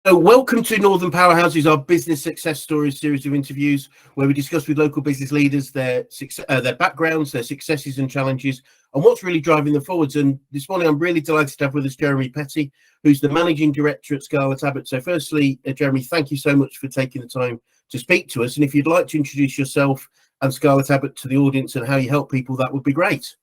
Welcome to Northern Powerhouses, our business success stories series of interviews where we discuss with local business leaders their backgrounds, their successes and challenges, and what's really driving them forwards. And this morning, I'm really delighted to have with us Jeremy Petty, who's the Managing Director at Scarlettabbott. So firstly, Jeremy, thank you so much for taking the time to speak to us. And if you'd like to introduce yourself and Scarlettabbott to the audience and how you help people, that would be great.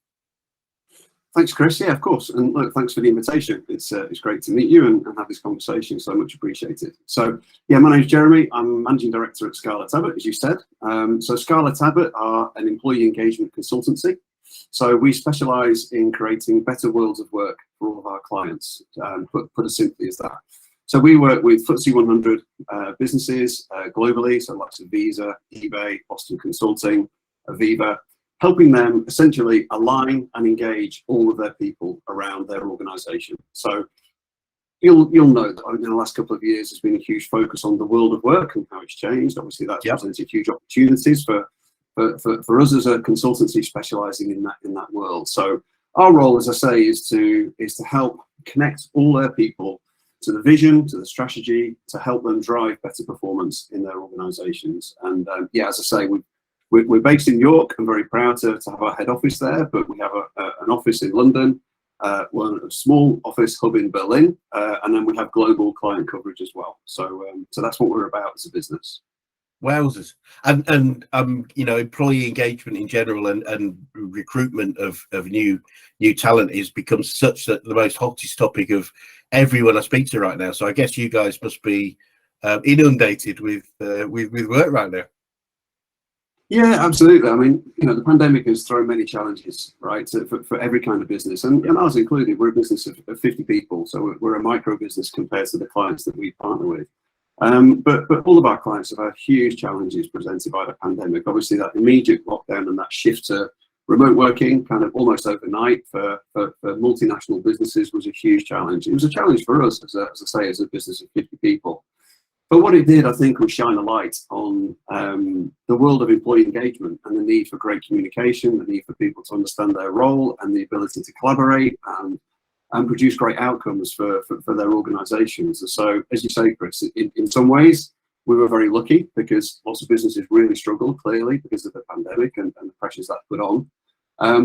Thanks, Chris. Yeah, of course. And look, thanks for the invitation. It's great to meet you and have this conversation. So much appreciated. So yeah, my name's Jeremy. I'm Managing Director at Scarlettabbott, as you said. So Scarlettabbott are an employee engagement consultancy. So we specialise in creating better worlds of work for all of our clients, put as simply as that. So we work with FTSE 100 businesses globally, so like Visa, eBay, Boston Consulting, Aviva, helping them essentially align and engage all of their people around their organisation. So you'll know that in the last couple of years there's been a huge focus on the world of work and how it's changed. Obviously that's presented huge opportunities for us as a consultancy specialising in that world. So our role, as I say, is to help connect all their people to the vision, to the strategy, to help them drive better performance in their organisations. And yeah, as I say, we're based in York. I'm very proud to have our head office there, but we have an office in London, a small office hub in Berlin, and then we have global client coverage as well. So that's what we're about as a business. Wowzers. And you know, employee engagement in general and recruitment of new talent is become such that the most hottest topic of everyone I speak to right now. So I guess you guys must be inundated with work right now. Yeah, absolutely. I mean, you know, the pandemic has thrown many challenges, right, for every kind of business, and ours included. We're a business of 50 people, so we're a micro business compared to the clients that we partner with. But all of our clients have had huge challenges presented by the pandemic. Obviously, that immediate lockdown and that shift to remote working, kind of almost overnight for multinational businesses, was a huge challenge. It was a challenge for us, as I say, as a business of 50 people. But what it did, I think, was shine a light on the world of employee engagement and the need for great communication, the need for people to understand their role and the ability to collaborate and produce great outcomes for their organisations. And so, as you say, Chris, in some ways, we were very lucky because lots of businesses really struggled, clearly, because of the pandemic and the pressures that put on.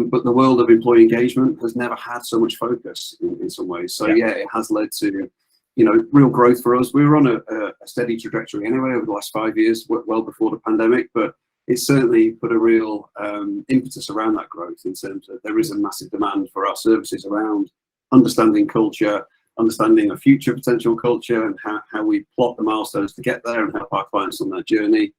But the world of employee engagement has never had so much focus in some ways. So, yeah, it has led to, you know, real growth for us. We were on a steady trajectory anyway over the last 5 years, well before the pandemic, but it certainly put a real impetus around that growth in terms of there is a massive demand for our services around understanding culture, understanding a future potential culture and how we plot the milestones to get there and help our clients on their journey,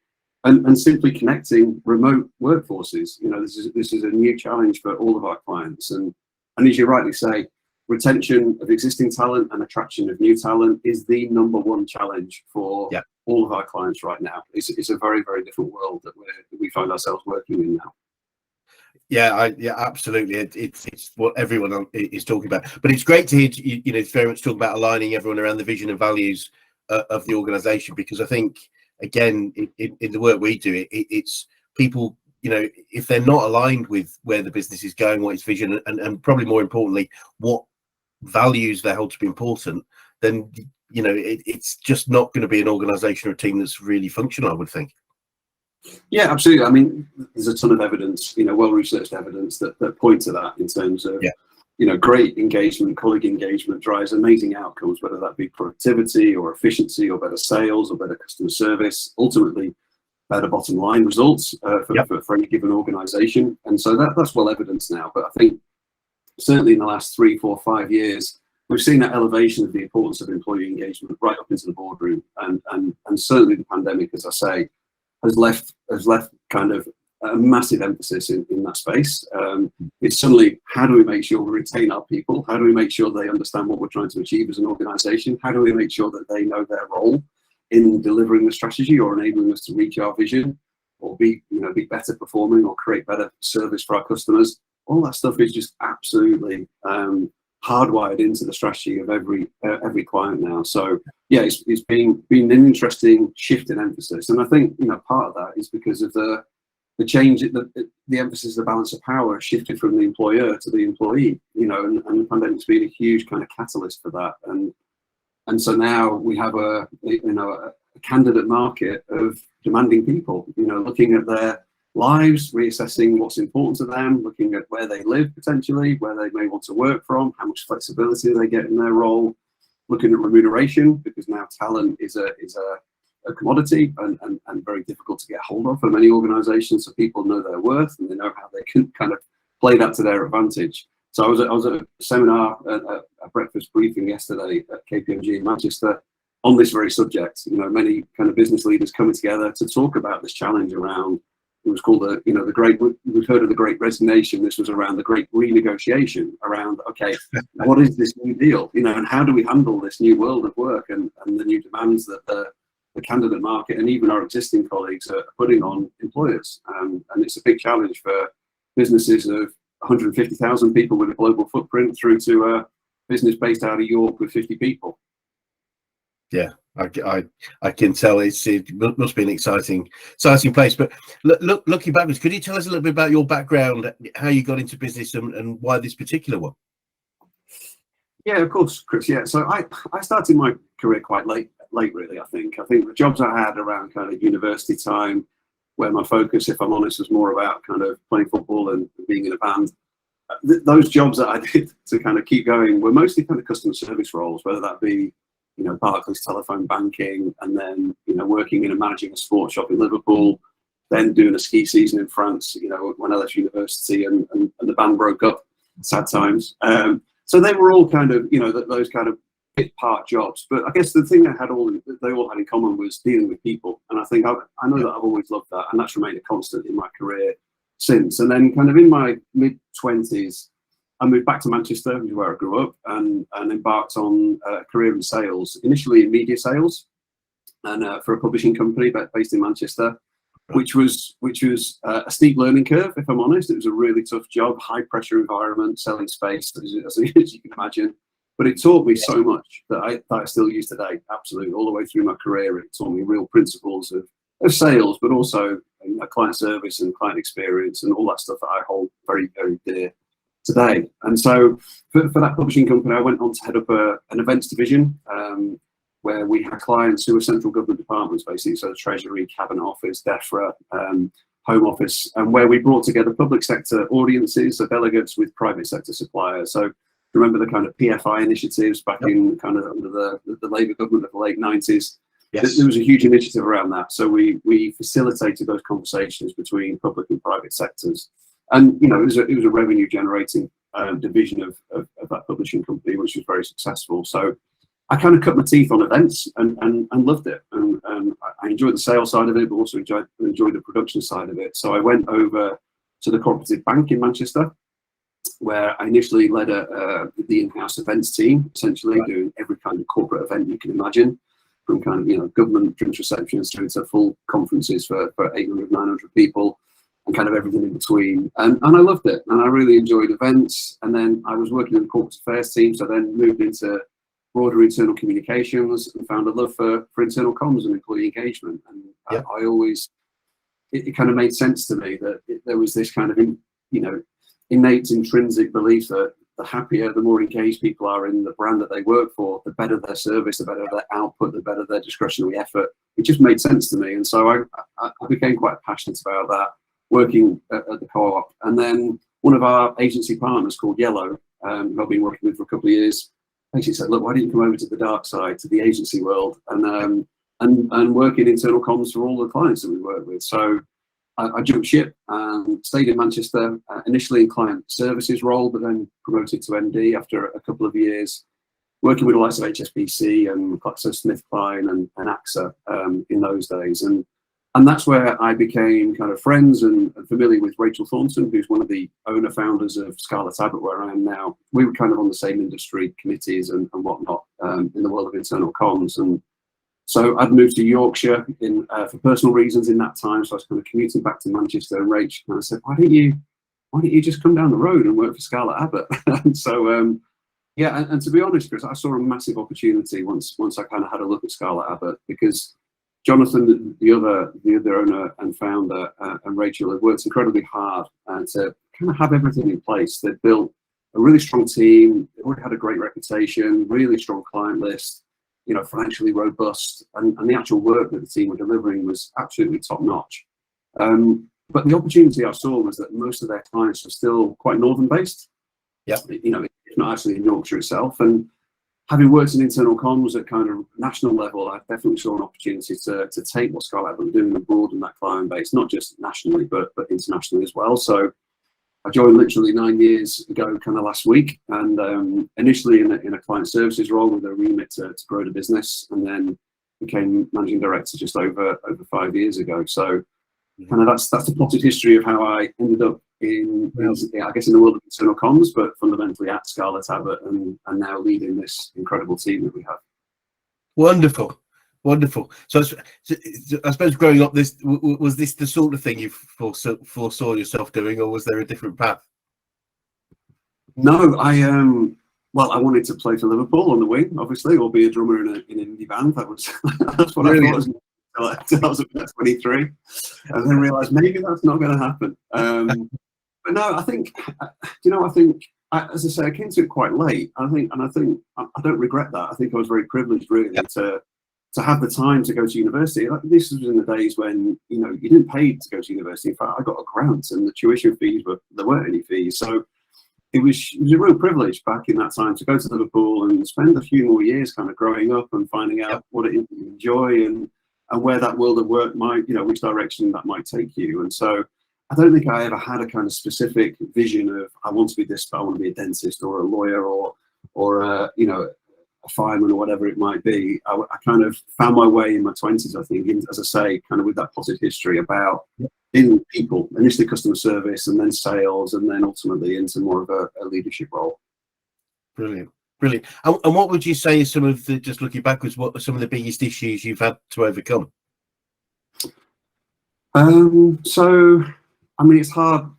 and simply connecting remote workforces. You know, this is a new challenge for all of our clients. And as you rightly say, retention of existing talent and attraction of new talent is the #1 challenge for all of our clients right now. It's a very, very different world that we find ourselves working in now. Yeah, absolutely. It's what everyone is talking about. But it's great to hear, you know, it's very much talking about aligning everyone around the vision and values of the organisation, because I think, again, in the work we do, it's people, you know, if they're not aligned with where the business is going, what its vision, and probably more importantly, what values they're held to be important, then, you know, it's just not going to be an organisation or a team that's really functional, I would think. Yeah, absolutely. I mean, there's a ton of evidence, you know, well-researched evidence that point to that in terms of, you know, great engagement, colleague engagement drives amazing outcomes, whether that be productivity or efficiency or better sales or better customer service, ultimately better bottom line results for any given organisation. And so that's well evidenced now. But I think certainly in the last 3, 4, 5 years, we've seen that elevation of the importance of employee engagement right up into the boardroom. And certainly the pandemic, as I say, has left kind of a massive emphasis in that space. It's suddenly, how do we make sure we retain our people? How do we make sure they understand what we're trying to achieve as an organisation? How do we make sure that they know their role in delivering the strategy or enabling us to reach our vision, or be better performing or create better service for our customers? All that stuff is just absolutely hardwired into the strategy of every client now. So yeah, it's been an interesting shift in emphasis, and I think, you know, part of that is because of the change, the emphasis, the balance of power shifted from the employer to the employee, you know, and the pandemic's been a huge kind of catalyst for that. And And so now we have a candidate market of demanding people, looking at their lives, reassessing what's important to them, looking at where they live potentially, where they may want to work from, how much flexibility they get in their role, looking at remuneration, because now talent is a commodity and very difficult to get hold of for many organizations. So people know their worth and they know how they can kind of play that to their advantage. So I was at a seminar, a breakfast briefing yesterday at KPMG in Manchester on this very subject. Many kind of business leaders coming together to talk about this challenge around, it was called the great, we've heard of the great resignation. This was around the great renegotiation around, okay, what is this new deal? And how do we handle this new world of work and the new demands that the candidate market and even our existing colleagues are putting on employers. And it's a big challenge for businesses of 150,000 people with a global footprint through to a business based out of York with 50 people. Yeah, I can tell it must be an exciting place. But looking backwards, could you tell us a little bit about your background, how you got into business and why this particular one? Yeah, of course, Chris. Yeah, so I started my career quite late really. I think the jobs I had around kind of university time, where my focus, if I'm honest, was more about kind of playing football and being in a band. Those jobs that I did to kind of keep going were mostly kind of customer service roles, whether that be Barclays telephone banking, and then working in and managing a sports shop in Liverpool, then doing a ski season in France. When I left university and the band broke up, sad times. So they were all kind of those kind of bit part jobs. But I guess the thing they all had in common was dealing with people, and I think I know that I've always loved that, and that's remained a constant in my career since. And then kind of in my mid-20s, I moved back to Manchester, which is where I grew up, and embarked on a career in sales, initially in media sales, and for a publishing company based in Manchester, which was a steep learning curve, if I'm honest. It was a really tough job, high pressure environment, selling space, as you can imagine. But it taught me so much that I still use today, absolutely, all the way through my career. It taught me real principles of sales, but also client service and client experience and all that stuff that I hold very, very dear today. And so for that publishing company, I went on to head up an events division where we had clients who were central government departments, basically, so the Treasury, Cabinet Office, DEFRA, Home Office, and where we brought together public sector audiences, so delegates with private sector suppliers. So remember the kind of PFI initiatives back in kind of under the Labour government of the late 90s. Yes. There was a huge initiative around that. So we facilitated those conversations between public and private sectors. And, it was a revenue generating division of that publishing company, which was very successful. So I kind of cut my teeth on events and loved it. And I enjoyed the sales side of it, but also enjoyed the production side of it. So I went over to the Cooperative Bank in Manchester, where I initially led the in-house events team, essentially doing every kind of corporate event you can imagine, from kind of government drinks receptions through to full conferences for 800, 900 people, and kind of everything in between. And I loved it, and I really enjoyed events. And then I was working in the corporate affairs team, so then moved into broader internal communications and found a love for internal comms and employee engagement. And I always, it kind of made sense to me that there was this kind of innate intrinsic belief that the happier, the more engaged people are in the brand that they work for, the better their service, the better their output, the better their discretionary effort. It just made sense to me. And so I became quite passionate about that, working at the co-op. And then one of our agency partners called Yellow, who I've been working with for a couple of years, basically said, look, why don't you come over to the dark side, to the agency world, and work in internal comms for all the clients that we work with. So I jumped ship and stayed in Manchester, initially in client services role, but then promoted to MD after a couple of years, working with the likes of HSBC and GlaxoSmithKline and AXA in those days. And that's where I became kind of friends and familiar with Rachel Thornton, who's one of the owner-founders of Scarlettabbott, where I am now. We were kind of on the same industry committees and whatnot in the world of internal comms. And so I'd moved to Yorkshire for personal reasons in that time. So I was kind of commuting back to Manchester, and Rach kind of said, why don't you just come down the road and work for Scarlettabbott? And so, and to be honest, Chris, I saw a massive opportunity once I kind of had a look at Scarlettabbott, because Jonathan, the other owner and founder, and Rachel have worked incredibly hard to kind of have everything in place. They've built a really strong team. They already had a great reputation, really strong client list. financially robust, and the actual work that the team were delivering was absolutely top notch. But the opportunity I saw was that most of their clients were still quite northern based. Yeah. If not actually in Yorkshire itself. And having worked in internal comms at kind of national level, I definitely saw an opportunity to take what Scarlettabbott were doing and broaden that client base, not just nationally, but internationally as well. So I joined literally 9 years ago, kind of last week, and initially in a client services role with a remit to grow the business, and then became managing director just over 5 years ago. So kind of that's the plotted history of how I ended up I guess in the world of internal comms, but fundamentally at Scarlettabbott, and now leading this incredible team that we have. Wonderful. So I suppose growing up, was this the sort of thing you foresaw yourself doing, or was there a different path? No, I wanted to play for Liverpool on the wing, obviously, or be a drummer in an indie band. That's what I thought until I was about 23, and then realised maybe that's not going to happen. But no, I think as I say, I came to it quite late. I don't regret that. I think I was very privileged, really, to have the time to go to university. This was in the days when you didn't pay to go to university. In fact, I got a grant, and the tuition fees there weren't any fees. So it was a real privilege back in that time to go to Liverpool and spend a few more years kind of growing up and finding out what it is you enjoy and where that world of work might, which direction that might take you. And so I don't think I ever had a kind of specific vision of I want to be this, but I want to be a dentist or a lawyer or a fireman or whatever it might be. I kind of found my way in my 20s, I think, as I say, kind of with that potted history about in people, initially customer service and then sales, and then ultimately into more of a leadership role. Brilliant. And what would you say is some of the, just looking backwards, what are some of the biggest issues you've had to overcome? So, I mean, it's hard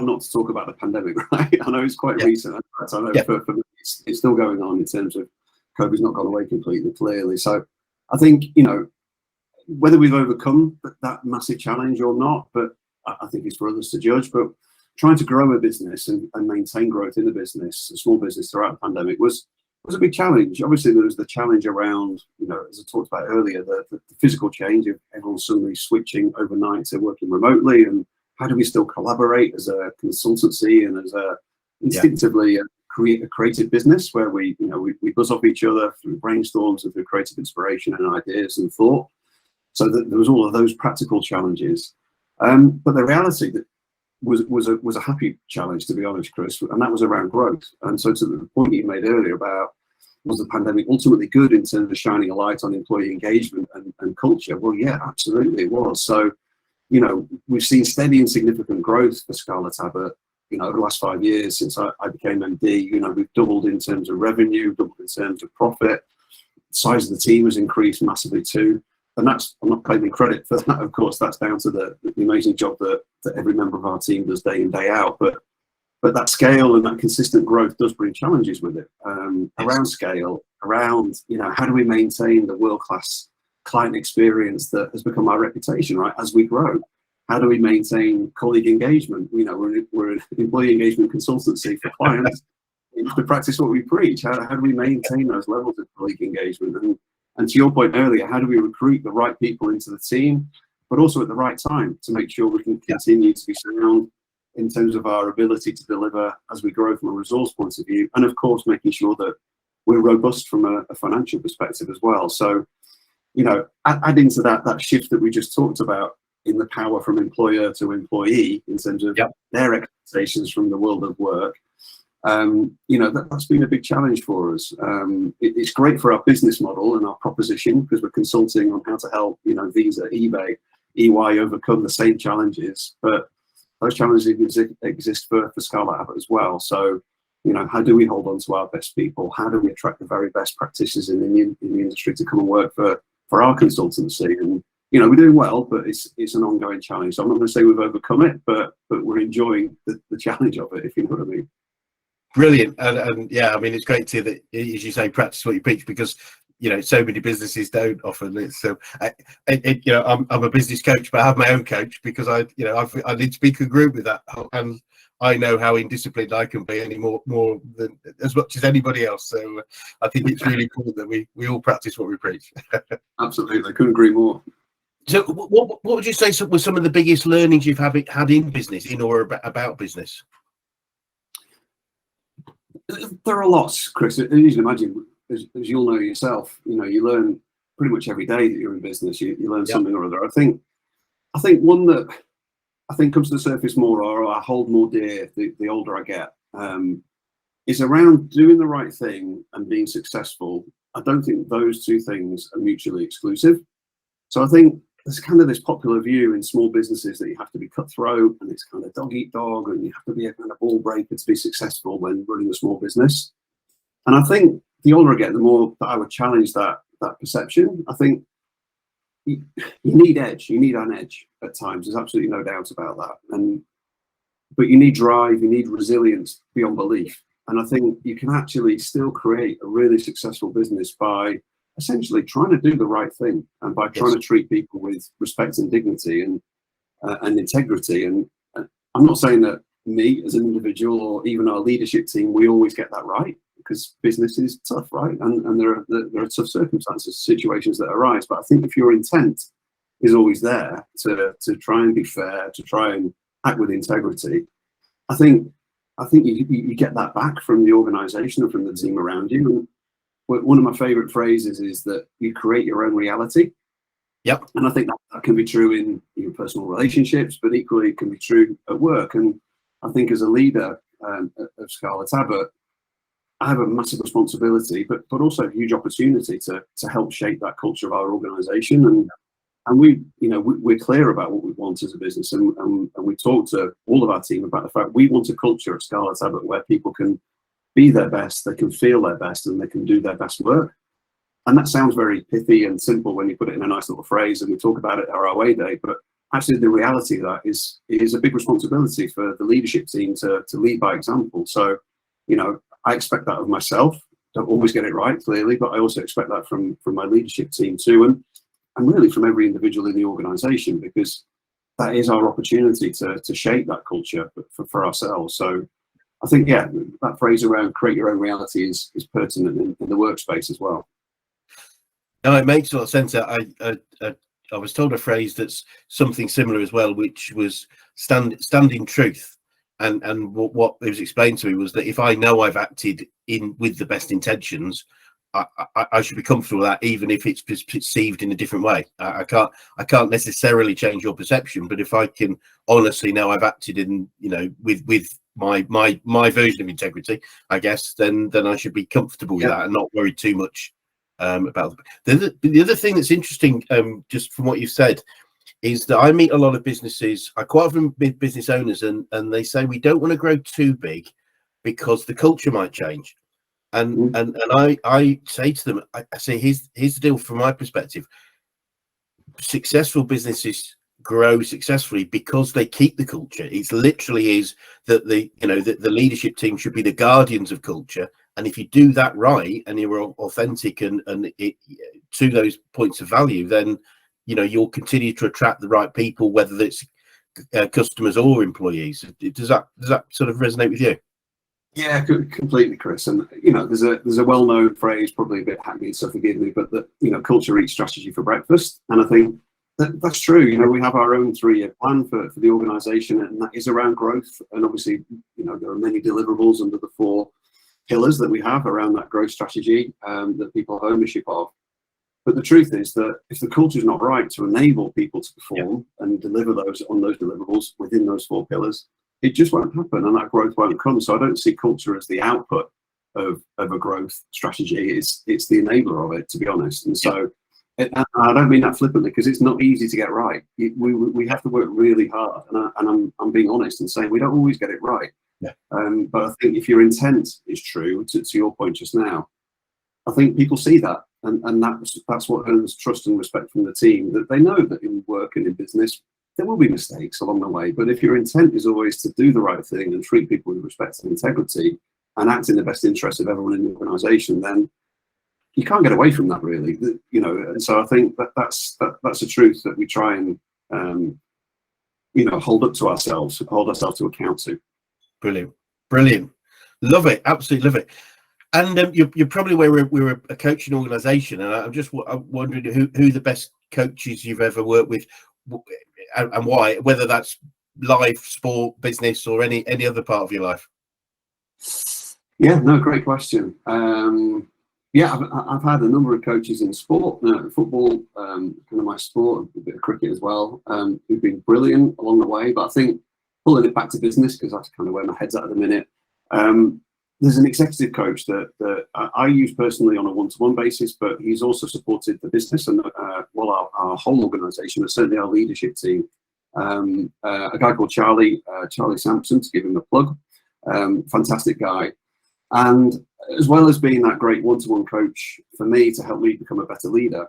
not to talk about the pandemic, right? I know it's quite recent. I know for me, it's still going on in terms of COVID's not gone away completely, clearly. So I think, whether we've overcome that massive challenge or not, but I think it's for others to judge. But trying to grow a business and maintain growth in the business, a small business throughout the pandemic was a big challenge. Obviously, there was the challenge around, as I talked about earlier, the physical change of everyone suddenly switching overnight to working remotely, and how do we still collaborate as a consultancy and as a instinctively create a creative business where we buzz off each other through brainstorms and through creative inspiration and ideas and thought. So that there was all of those practical challenges, but the reality that was a happy challenge, to be honest, Chris, and that was around growth. And so to the point you made earlier about was the pandemic ultimately good in terms of shining a light on employee engagement and culture? Well, yeah, absolutely it was. So, we've seen steady and significant growth for Scarlettabbott, over the last 5 years since I became MD. We've doubled in terms of revenue, doubled in terms of profit. The size of the team has increased massively too. And I'm not claiming credit for that, of course. That's down to the amazing job that every member of our team does day in, day out. But that scale and that consistent growth does bring challenges with it, around scale, around, how do we maintain the world-class client experience that has become our reputation, right, as we grow? How do we maintain colleague engagement? We're an employee engagement consultancy for clients. To practice what we preach, how do we maintain those levels of colleague engagement? And to your point earlier, how do we recruit the right people into the team, but also at the right time to make sure we can continue to be sound in terms of our ability to deliver as we grow from a resource point of view, and of course making sure that we're robust from a financial perspective as well. So, adding to that shift that we just talked about in the power from employer to employee in terms of their expectations from the world of work, that's been a big challenge for us. It's great for our business model and our proposition because we're consulting on how to help, Visa, eBay, EY overcome the same challenges, but those challenges exist for Scarlettabbott as well. So, how do we hold on to our best people? How do we attract the very best practitioners in the industry to come and work for our consultancy? And we're doing well, but it's an ongoing challenge. So I'm not going to say we've overcome it, but we're enjoying the challenge of it, if you know what I mean. Brilliant. And yeah, I mean, it's great to hear that, as you say, practice what you preach, because so many businesses don't often. It's so I'm a business coach, but I have my own coach because I need to be congruent with that. And I know how indisciplined I can be any more than as much as anybody else. So I think it's really important that we all practice what we preach. Absolutely, I couldn't agree more. So what would you say were some of the biggest learnings you've had in business, in or about business? There are lots, Chris. As you can imagine, as you'll know yourself, you learn pretty much every day that you're in business. You learn something or other. I think one that I think comes to the surface more, or I hold more dear the older I get, is around doing the right thing and being successful. I don't think those two things are mutually exclusive. So I think there's kind of this popular view in small businesses that you have to be cutthroat and it's kind of dog eat dog, and you have to be a kind of ball breaker to be successful when running a small business. And I think the older I get, the more that I would challenge that perception. I think you need edge. You need an edge at times. There's absolutely no doubt about that. But you need drive. You need resilience beyond belief. And I think you can actually still create a really successful business by essentially trying to do the right thing and by trying to treat people with respect and dignity and integrity. And I'm not saying that me as an individual or even our leadership team, we always get that right, because business is tough, right? And there are tough circumstances, situations that arise. But I think if your intent is always there to try and be fair, to try and act with integrity, I think you get that back from the organisation and from the team around you. And one of my favourite phrases is that you create your own reality. Yep. And I think that can be true in your personal relationships, but equally it can be true at work. And I think as a leader of Scarlettabbott, I have a massive responsibility, but also a huge opportunity to help shape that culture of our organisation. And we're clear about what we want as a business, and we talk to all of our team about the fact we want a culture at Scarlettabbott where people can be their best, they can feel their best, and they can do their best work. And that sounds very pithy and simple when you put it in a nice little phrase and we talk about it at our away day, but actually the reality of that is a big responsibility for the leadership team to lead by example. So, I expect that of myself. Don't always get it right, clearly, but I also expect that from my leadership team too, and really from every individual in the organisation, because that is our opportunity to shape that culture for ourselves. So I think, that phrase around create your own reality is pertinent in the workspace as well. No, it makes a lot of sense. I was told a phrase that's something similar as well, which was stand in truth. And what it was explained to me was that if I know I've acted with the best intentions, I should be comfortable with that, even if it's perceived in a different way. I can't necessarily change your perception, but if I can honestly know I've acted with my version of integrity, I guess, then I should be comfortable with that and not worry too much about the other thing that's interesting, just from what you've said, is that I meet a lot of businesses. I quite often meet business owners, and they say we don't want to grow too big because the culture might change. And I say to them, I say, here's the deal from my perspective. Successful businesses grow successfully because they keep the culture. It literally is that the leadership team should be the guardians of culture. And if you do that right and you're authentic and to those points of value, then you'll continue to attract the right people, whether it's customers or employees. Does that sort of resonate with you? Yeah, completely, Chris. And there's a well-known phrase, probably a bit hackneyed, so forgive me, but that culture eats strategy for breakfast. And I think that's true. We have our own 3-year plan for the organisation, and that is around growth. And obviously, there are many deliverables under the 4 pillars that we have around that growth strategy that people have ownership of. But the truth is that if the culture is not right to enable people to perform and deliver those deliverables within those 4 pillars, it just won't happen, and that growth won't come. So I don't see culture as the output of a growth strategy. It's the enabler of it, to be honest. And so I don't mean that flippantly, because it's not easy to get right. We have to work really hard, and I'm being honest and saying we don't always get it right. Yeah. But I think if your intent is true, to your point just now, I think people see that, and that's what earns trust and respect from the team, that they know that in work and in business there will be mistakes along the way. But if your intent is always to do the right thing and treat people with respect and integrity and act in the best interest of everyone in the organisation, then you can't get away from that, really. And so I think that's a truth that we try and hold ourselves to account to. Brilliant, brilliant. Love it, absolutely love it. And you're probably aware we're a coaching organisation, and I'm just wondering who the best coaches you've ever worked with, and why, whether that's life, sport, business, or any other part of your life. Yeah, no, great question. Yeah, I've had a number of coaches in sport, football, kind of my sport, a bit of cricket as well, who've been brilliant along the way. But I think pulling it back to business, because that's kind of where my head's at the minute, there's an executive coach that I use personally on a one-to-one basis, but he's also supported the business and our whole organisation, and certainly our leadership team. A guy called Charlie Sampson, to give him a plug, fantastic guy. And as well as being that great one-to-one coach for me to help me become a better leader,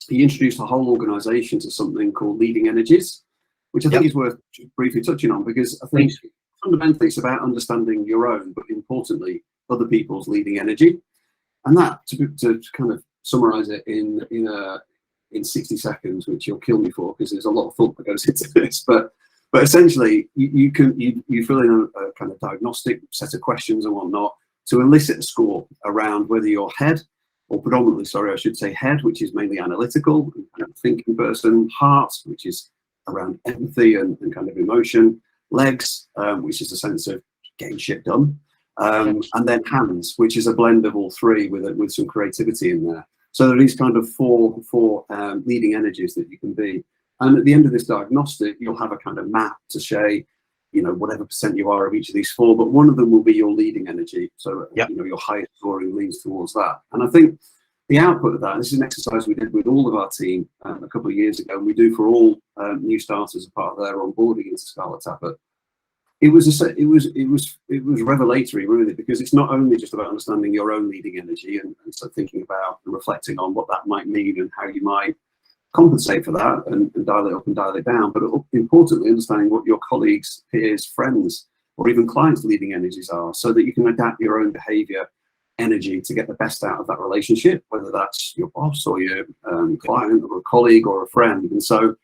he introduced the whole organisation to something called Leading Energies, which I think is worth briefly touching on, because I think fundamentally it's about understanding your own, but importantly, other people's leading energy. And that, to kind of summarise it in 60 seconds, which you'll kill me for because there's a lot of thought that goes into this, but essentially you fill in a kind of diagnostic set of questions and whatnot to elicit a score around whether you're head, or predominantly, sorry, I should say head, which is mainly analytical and kind of thinking person, heart, which is around empathy and kind of emotion, legs, which is a sense of getting shit done, and then hands, which is a blend of all three with some creativity in there. So there are these kind of four leading energies that you can be. And at the end of this diagnostic, you'll have a kind of map to say, whatever percent you are of each of these four, but one of them will be your leading energy. So, your highest scoring leans towards that. And I think the output of that, and this is an exercise we did with all of our team a couple of years ago, and we do for all new starters as part of their onboarding into Scarlettabbott. It was revelatory, really, because it's not only just about understanding your own leading energy and so thinking about and reflecting on what that might mean and how you might compensate for that and dial it up and dial it down, but importantly understanding what your colleagues, peers, friends, or even clients' leading energies are, so that you can adapt your own behavior energy to get the best out of that relationship, whether that's your boss or your client or a colleague or a friend. And so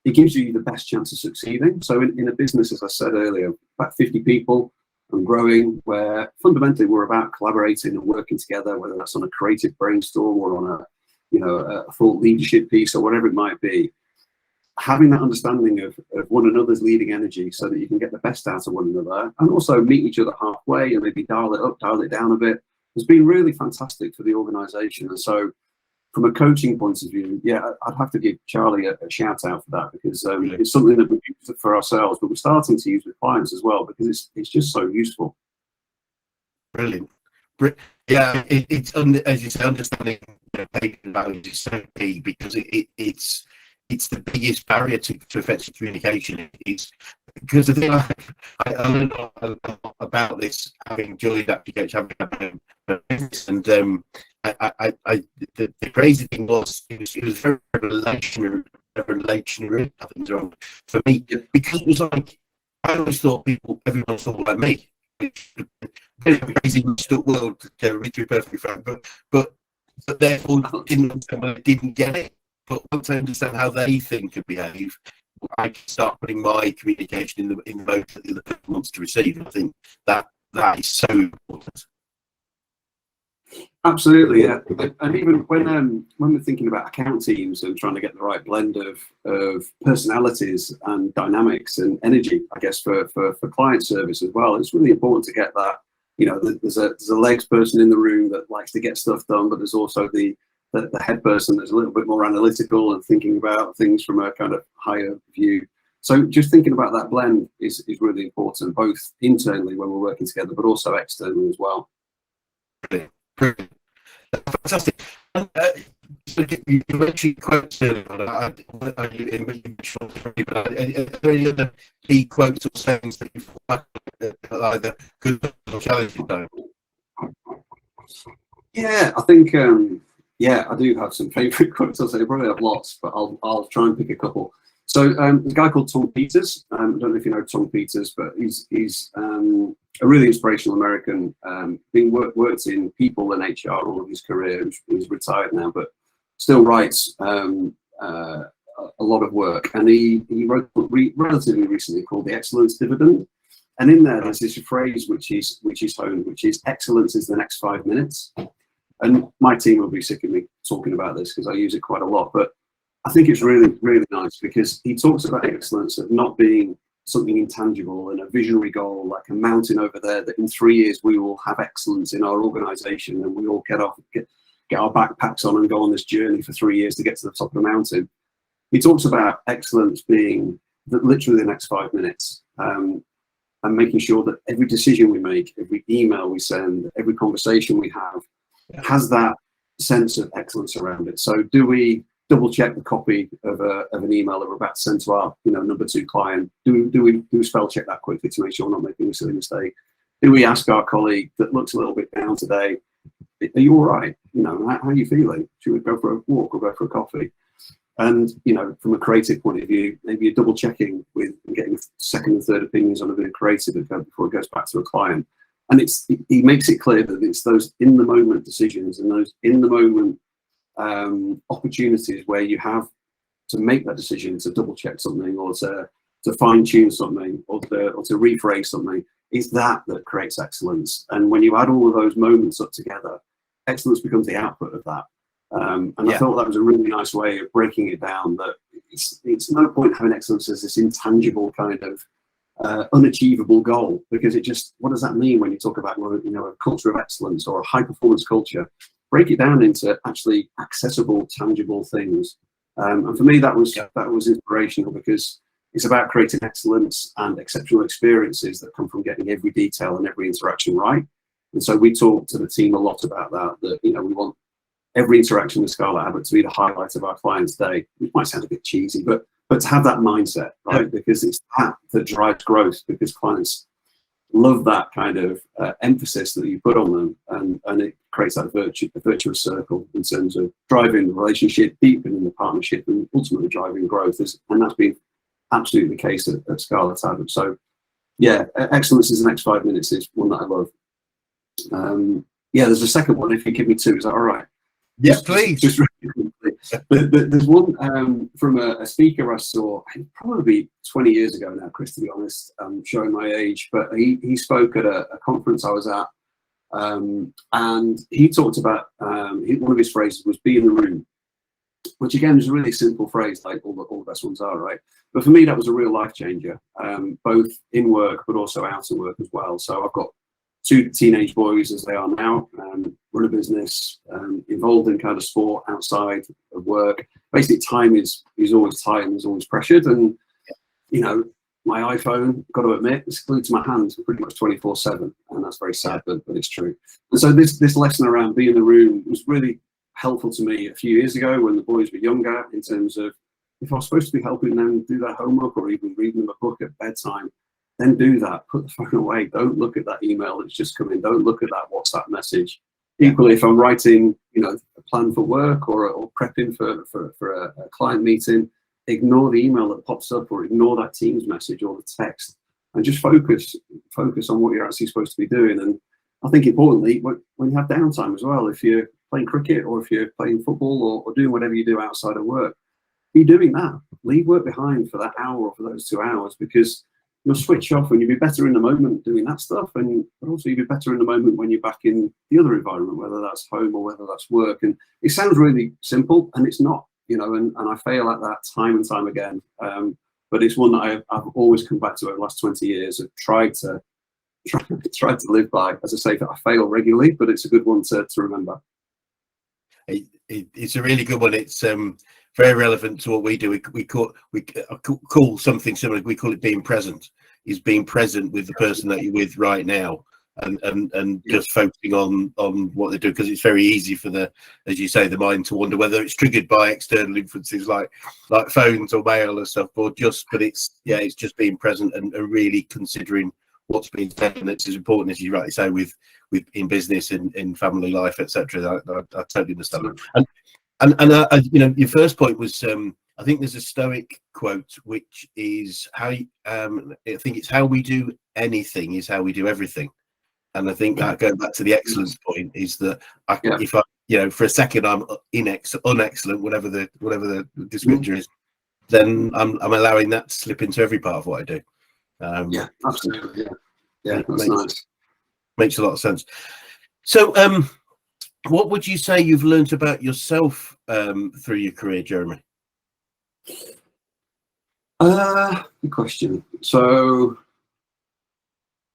it gives you the best chance of succeeding. So in a business, as I said earlier, about 50 people and growing, where fundamentally we're about collaborating and working together, whether that's on a creative brainstorm or on a thought leadership piece or whatever it might be. Having that understanding of one another's leading energy so that you can get the best out of one another and also meet each other halfway and maybe dial it up, dial it down a bit, has been really fantastic for the organisation. And so from a coaching point of view, I'd have to give Charlie a shout out for that, because it's something that we use for ourselves, but we're starting to use with clients as well, because it's just so useful. Brilliant. Yeah, it's as you say, understanding patient values is so key, because it's the biggest barrier to effective communication. It's because the thing I learned a lot about this, having joined application, having a business, and the crazy thing was it was very relationary, I think, wrong for me, because it was like I always thought everyone thought like me. Crazy world to be perfectly frank, but therefore didn't get it. But once I understand how they think and behave, I can start putting my communication in the mode that the other person wants to receive. I think that is so important. Absolutely, yeah. And even when we're thinking about account teams and trying to get the right blend of personalities and dynamics and energy, I guess for client service as well, it's really important to get that. There's a legs person in the room that likes to get stuff done, but there's also the head person that's a little bit more analytical and thinking about things from a kind of higher view. So just thinking about that blend is really important, both internally when we're working together, but also externally as well. Brilliant. Fantastic. You mentioned quotes earlier on. Are there any other key quotes or sayings that you find either good or challenging? Yeah, I think I do have some favourite quotes. I'll say I probably have lots, but I'll try and pick a couple. So there's a guy called Tom Peters. I don't know if you know Tom Peters, but he's a really inspirational American. Worked in people and HR all of his career. He's retired now, but still writes a lot of work. And he wrote a book relatively recently called The Excellence Dividend. And in there, there's this phrase which is honed, which is excellence is the next 5 minutes. And my team will be sick of me talking about this because I use it quite a lot, but I think it's really, really nice because he talks about excellence of not being something intangible and a visionary goal like a mountain over there that in 3 years we will have excellence in our organization and we all get our backpacks on and go on this journey for 3 years to get to the top of the mountain. He talks about excellence being literally the next 5 minutes, and making sure that every decision we make, every email we send, every conversation we have has that sense of excellence around it. So do we double check the copy of an email that we're about to send to our number 2 client? Do we spell check that quickly to make sure we're not making a silly mistake? Do we ask our colleague that looks a little bit down today, are you all right? How are you feeling? Should we go for a walk or go for a coffee? And from a creative point of view, maybe you're double checking with and getting second and third opinions on a bit of creative before it goes back to a client. And he makes it clear that it's those in the moment decisions and those in the moment opportunities where you have to make that decision to double check something or to fine tune something or to rephrase something. Is that creates excellence. And when you add all of those moments up together, excellence becomes the output of that. I thought that was a really nice way of breaking it down, that it's no point having excellence as this intangible kind of unachievable goal, because what does that mean when you talk about a culture of excellence or a high performance culture? Break it down into actually accessible, tangible things. And for me, that was inspirational, because it's about creating excellence and exceptional experiences that come from getting every detail and every interaction right. And so we talked to the team a lot about that we want every interaction with Scarlettabbott to be the highlight of our client's day, which might sound a bit cheesy, but to have that mindset, right? Because it's that drives growth, because clients love that kind of emphasis that you put on them, and it creates that virtuous circle in terms of driving the relationship, deepening the partnership, and ultimately driving growth. And that's been absolutely the case at Scarlettabbott. So yeah, excellence is the next 5 minutes is one that I love. There's a second one, if you give me 2, is that all right? Yes, please. Just really quickly. There's one from a speaker I saw probably 20 years ago now, Chris, to be honest. I'm showing my age, but he spoke at a conference I was at, and he talked about one of his phrases was "be in the room," which again is a really simple phrase, like all the best ones are, right? But for me, that was a real life changer, both in work but also out of work as well. So I've got 2 teenage boys, as they are now, run a business, involved in kind of sport outside of work. Basically, time is always tight and is always pressured. And, my iPhone, got to admit, is glued to my hands pretty much 24/7. And that's very sad, but it's true. And so this lesson around being in the room was really helpful to me a few years ago when the boys were younger, in terms of if I was supposed to be helping them do their homework or even reading them a book at bedtime, then do that. Put the phone away. Don't look at that email that's just come in. Don't look at that WhatsApp message. Equally, if I'm writing, a plan for work or prepping for a client meeting, ignore the email that pops up or ignore that Teams message or the text, and just focus on what you're actually supposed to be doing. And I think importantly, when you have downtime as well, if you're playing cricket or if you're playing football or doing whatever you do outside of work, be doing that. Leave work behind for that hour or for those 2 hours, because you'll switch off and you'll be better in the moment doing that stuff, but also you'll be better in the moment when you're back in the other environment, whether that's home or whether that's work. And it sounds really simple, and it's not, and I fail at that time and time again. But it's one that I've always come back to over the last 20 years. I've tried to live by. As I say, I fail regularly, but it's a good one to remember. It's a really good one. It's very relevant to what we do. We call something similar. We call it being present. Is being present with the person that you're with right now, and just focusing on what they do, because it's very easy for as you say, the mind to wander, whether it's triggered by external influences like phones or mail and stuff, but it's just being present and really considering what's being said. And it's as important, as you rightly say, with in business, in family life, etc. I totally understand that. And your first point was, I think there's a Stoic quote, which is I think it's how we do anything is how we do everything. And I think that going back to the excellence point is that if I, for a second I'm unexcellent, whatever the descriptor is, then I'm allowing that to slip into every part of what I do. Yeah, absolutely. Yeah, that's makes, nice. Makes a lot of sense. So what would you say you've learned about yourself through your career, Jeremy? Good question. So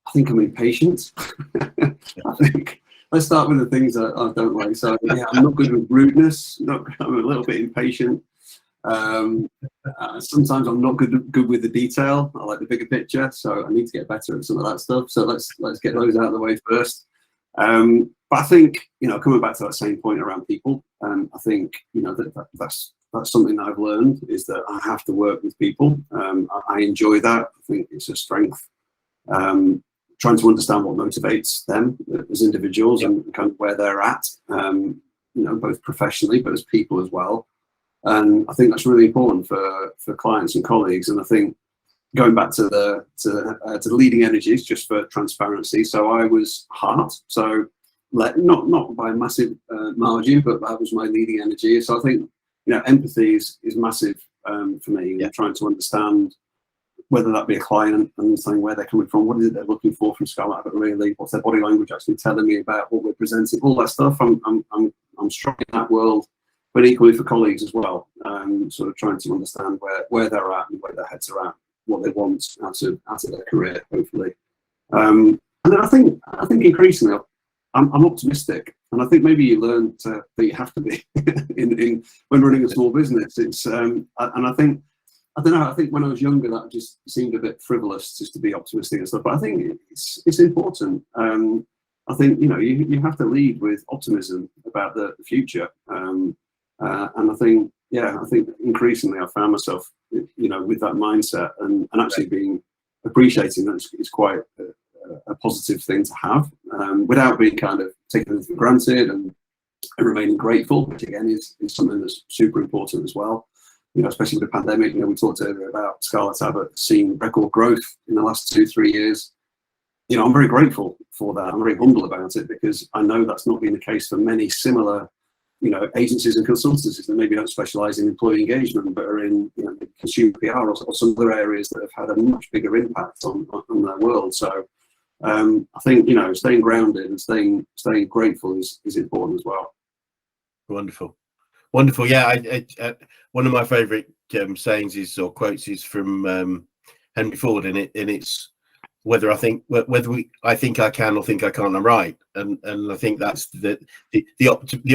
I think I'm impatient. I think let's start with the things that I don't like. So yeah, I'm not good with rudeness. I'm a little bit impatient. Sometimes I'm not good with the detail. I like the bigger picture, so I need to get better at some of that stuff. So let's get those out of the way first. But I think, coming back to that same point around people, I think that's something that I've learned, is that I have to work with people. I enjoy that. I think it's a strength. Trying to understand what motivates them as individuals, and kind of where they're at, both professionally but as people as well. And I think that's really important for clients and colleagues. And I think going back to the leading energies, just for transparency. So I was heart, so not by a massive margin, but that was my leading energy. So I think empathy is massive for me. Yeah. Trying to understand whether that be a client, understanding where they're coming from, what is it they're looking for from Scarlettabbott, really, what's their body language actually telling me about what we're presenting, all that stuff. I'm strong in that world. But equally for colleagues as well, sort of trying to understand where they're at and where their heads are at, what they want out of their career, hopefully. And then I think increasingly I'm optimistic, and I think maybe you learn that you have to be in when running a small business. It's and I think when I was younger that just seemed a bit frivolous, just to be optimistic and stuff. But I think it's important. I think you have to lead with optimism about the future. And I think increasingly I found myself, with that mindset and actually appreciating that it's quite a positive thing to have, without being kind of taken it for granted, and remaining grateful, which again is something that's super important as well. Especially with the pandemic, we talked earlier about Scarlettabbott seeing record growth in the last 2-3 years. I'm very grateful for that. I'm very humble about it, because I know that's not been the case for many similar agencies and consultancies that maybe don't specialize in employee engagement, but are in consumer PR or some other areas that have had a much bigger impact on their world. So I think staying grounded and staying grateful is important as well. Wonderful. Yeah, I one of my favorite sayings or quotes is from Henry Ford, and it's whether I think I can or think I can't, I'm right, and I think that's the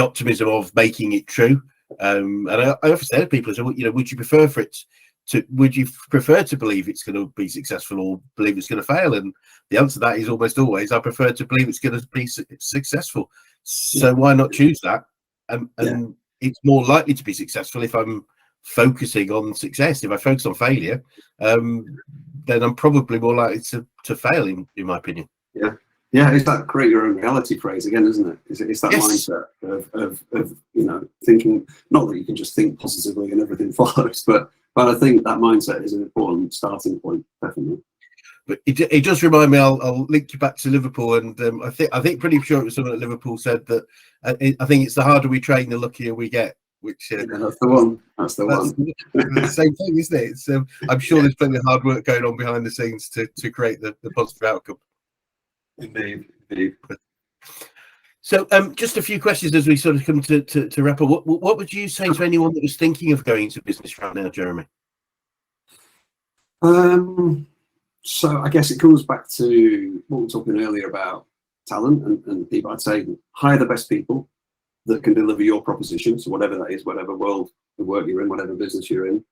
optimism of making it true. And I often say to people, so would you prefer to believe it's going to be successful or believe it's going to fail? And the answer to that is almost always I prefer to believe it's going to be successful. So why not choose that? And it's more likely to be successful if I'm focusing on success. If I focus on failure, then I'm probably more likely to fail, in my opinion. Yeah, it's that create your own reality phrase again, isn't it? It's that mindset of thinking, not that you can just think positively and everything follows, but I think that mindset is an important starting point, definitely. But it does remind me. I'll link you back to Liverpool, and I think pretty sure it was someone at Liverpool said that I think it's the harder we train, the luckier we get. Which that's the one. That's the same thing, isn't it? It's, I'm sure there's plenty of hard work going on behind the scenes to create the positive outcome. Indeed. So, just a few questions as we sort of come to wrap up. What would you say to anyone that was thinking of going into business right now, Jeremy? So I guess it comes back to what we were talking earlier about talent and people. I'd say hire the best people that can deliver your proposition. So whatever that is, whatever world of work you're in, whatever business you're in,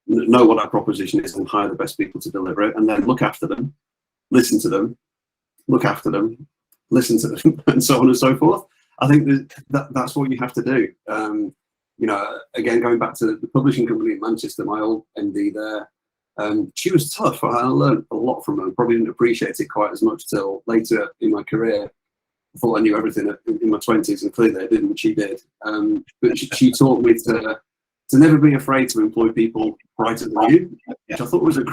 know what that proposition is and hire the best people to deliver it, and then look after them, listen to them, look after them, listen to them, and so on and so forth. I think that's what you have to do. Again, going back to the publishing company in Manchester, my old MD there, she was tough. I learned a lot from her. Probably didn't appreciate it quite as much till later in my career. I thought I knew everything in my 20s, and clearly I didn't. She did. But she taught me to never be afraid to employ people brighter than you, which I thought was a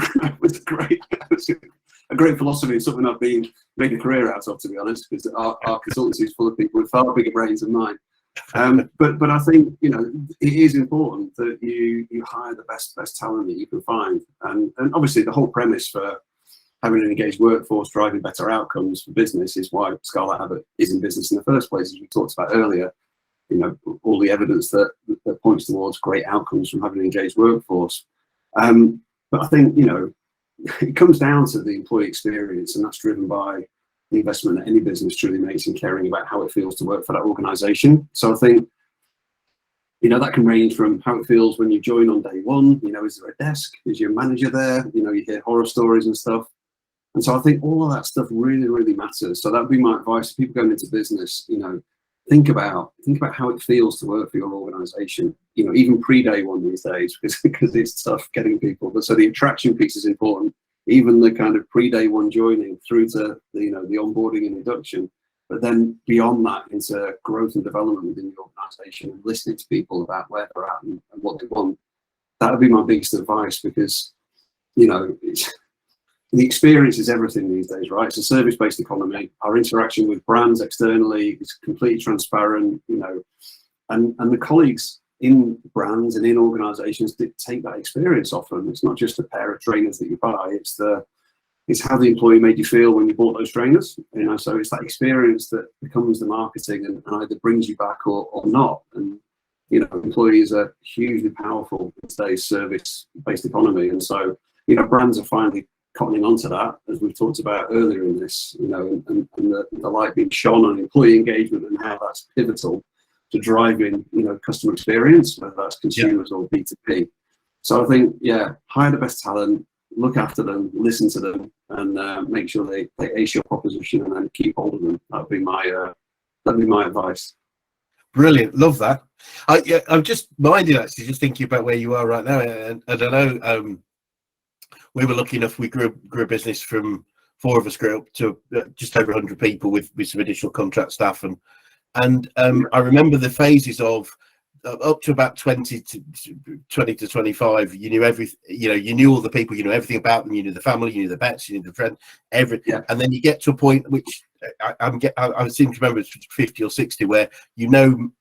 great philosophy, and something I've been making a career out of, to be honest, because our consultancy is full of people with far bigger brains than mine. But I think it is important that you hire the best talent that you can find, and obviously the whole premise for having an engaged workforce driving better outcomes for business is why Scarlettabbott is in business in the first place, as we talked about earlier. You know, all the evidence that points towards great outcomes from having an engaged workforce. But I think, you know, it comes down to the employee experience, and that's driven by the investment that any business truly makes in caring about how it feels to work for that organisation. So I think, you know, that can range from how it feels when you join on day one. You know, is there a desk? Is your manager there? You know, you hear horror stories and stuff. And so I think all of that stuff really, really matters. So that would be my advice to people going into business. You know, think about how it feels to work for your organisation. You know, even pre-day one these days, because it's tough getting people. But so the attraction piece is important. Even the kind of pre-day one joining through to the, you know, the onboarding and induction. But then beyond that, into growth and development within the organisation and listening to people about where they're at and what they want. That would be my biggest advice, because, you know, the experience is everything these days, right? It's a service-based economy. Our interaction with brands externally is completely transparent, you know, and the colleagues in brands and in organisations dictate that experience often. It's not just a pair of trainers that you buy, it's how the employee made you feel when you bought those trainers, you know. So it's that experience that becomes the marketing and either brings you back or not. And, you know, employees are hugely powerful in today's service-based economy. And so, you know, brands are finally cottoning onto that, as we've talked about earlier in this, you know, and the light being shone on employee engagement and how that's pivotal to driving, you know, customer experience, whether that's consumers or B2B. So I think, yeah, hire the best talent, look after them, listen to them, and make sure they ace your proposition and then keep hold of them. That'd be my advice. Brilliant, love that. I'm just minded, actually, just thinking about where you are right now, and I know we were lucky enough. We grew a business from 4 of us grew up to just over 100 people with some additional contract staff, and I remember the phases of up to about 20 to 25. You knew you knew all the people, you knew everything about them, you knew the family, you knew the pets, you knew the friend, everything. And then you get to a point which I seem to remember it's 50 or 60, where you know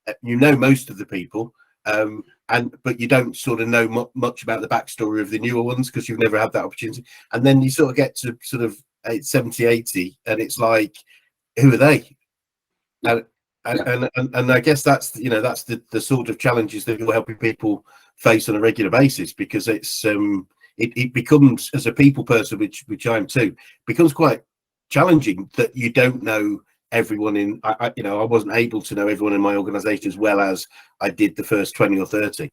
most of the people, but you don't sort of know much about the backstory of the newer ones, because you've never had that opportunity. And then you sort of get to sort of 70, 80, and it's like, who are they? And I guess that's, you know, that's the sort of challenges that you're helping people face on a regular basis, because it's it becomes, as a people person, which I am too, becomes quite challenging that you don't know everyone in. I wasn't able to know everyone in my organisation as well as I did the first 20 or 30.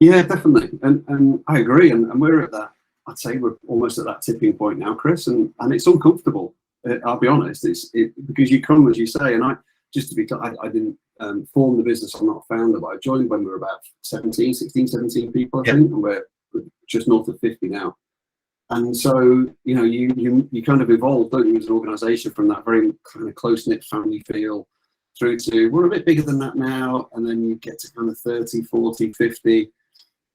Yeah, definitely, and I agree, and we're at that. I'd say we're almost at that tipping point now, Chris, and it's uncomfortable. I'll be honest, because you come, as you say, and I didn't form the business. I'm not a founder, but I joined when we were about 16, 17 people, I think, and we're just north of 50 now. And so, you know, you kind of evolve, don't you, as an organisation, from that very kind of close-knit family feel through to, we're a bit bigger than that now, and then you get to kind of 30, 40, 50,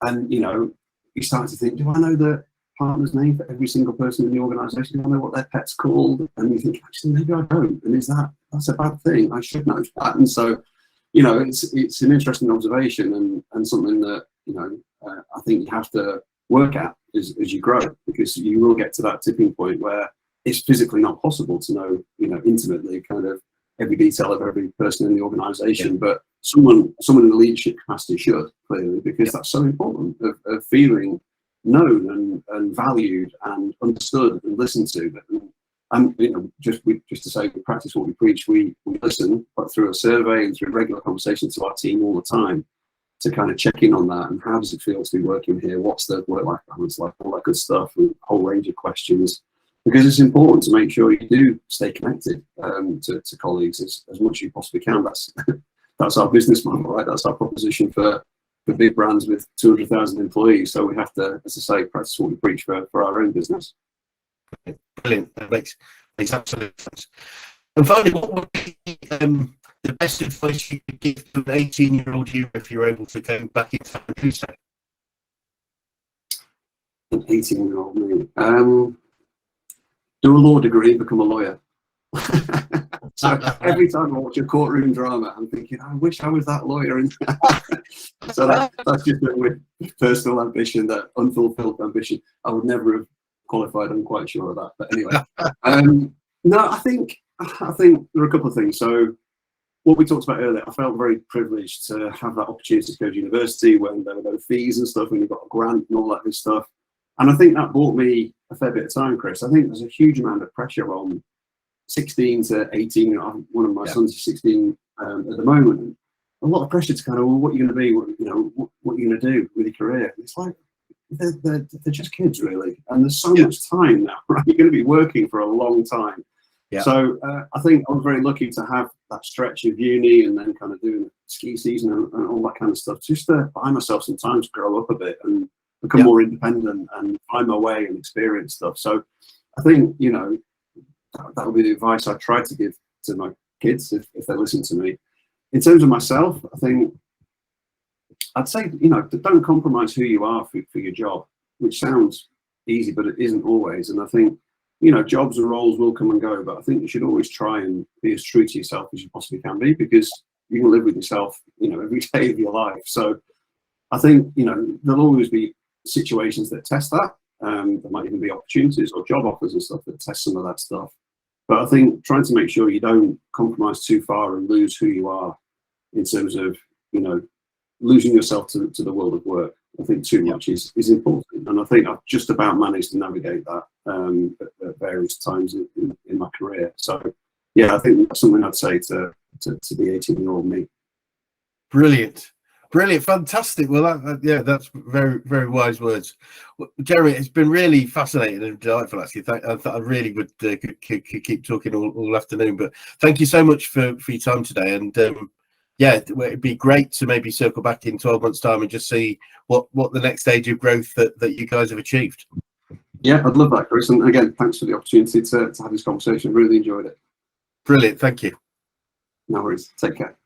and, you know, you start to think, do I know the partner's name for every single person in the organisation? Do I know what their pet's called? And you think, actually, maybe I don't. And that's a bad thing? I should know that. And so, you know, it's an interesting observation and something that, you know, I think you have to work at as you grow, because you will get to that tipping point where it's physically not possible to know, you know, intimately kind of every detail of every person in the organisation, but someone in the leadership capacity should, clearly, because that's so important, of feeling known and valued and understood and listened to. And you know, just to say, we practice what we preach. We listen, but through a survey and through regular conversations to our team all the time, to kind of check in on that, and how does it feel to be working here? What's the work-life balance like? All that good stuff, and a whole range of questions, because it's important to make sure you do stay connected to colleagues as much as you possibly can. That's our business model, right? That's our proposition for big brands with 200,000 employees. So we have to, as I say, practice what we preach for our own business. Brilliant. That makes absolute sense. And finally, what would be the best advice you could give to an 18-year-old you if you're able to go back in time and do so? An 18-year-old me. Do a law degree, become a lawyer. So every time I watch a courtroom drama, I'm thinking, I wish I was that lawyer. So that's just with personal ambition, that unfulfilled ambition. I would never have qualified, I'm quite sure of that. But anyway, no, I think there are a couple of things. So what we talked about earlier, I felt very privileged to have that opportunity to go to university when there were no fees and stuff, when you got a grant and all that good stuff. And I think that bought me a fair bit of time, Chris. I think there's a huge amount of pressure on 16 to 18. One of my sons is 16 at the moment. A lot of pressure to kind of, well, what are you going to be? What are you going to do with your career? And it's like, they're just kids, really. And there's so much time now, right? You're going to be working for a long time. Yeah. So I think I was very lucky to have that stretch of uni and then kind of doing the ski season and all that kind of stuff, just to buy myself some time to grow up a bit and become more independent and find my way and experience stuff. So I think, that would be the advice I try to give to my kids if they listen to me. In terms of myself, I think I'd say, don't compromise who you are for your job, which sounds easy, but it isn't always. And I think, jobs and roles will come and go, but I think you should always try and be as true to yourself as you possibly can be, because you can live with yourself, every day of your life. So I think, there'll always be situations that test that. There might even be opportunities or job offers and stuff that test some of that stuff. But I think trying to make sure you don't compromise too far and lose who you are in terms of, losing yourself to the world of work. I think too much is important. And I think I've just about managed to navigate that at various times in my career. So, I think that's something I'd say to the 18-year-old me. Brilliant. Fantastic. Well, that's very, very wise words. Well, Jeremy, it's been really fascinating and delightful, actually. I really would could keep talking all afternoon, but thank you so much for your time today. And it'd be great to maybe circle back in 12 months' time and just see what the next stage of growth that you guys have achieved. Yeah, I'd love that, Chris. And again, thanks for the opportunity to have this conversation. Really enjoyed it. Brilliant. Thank you. No worries. Take care.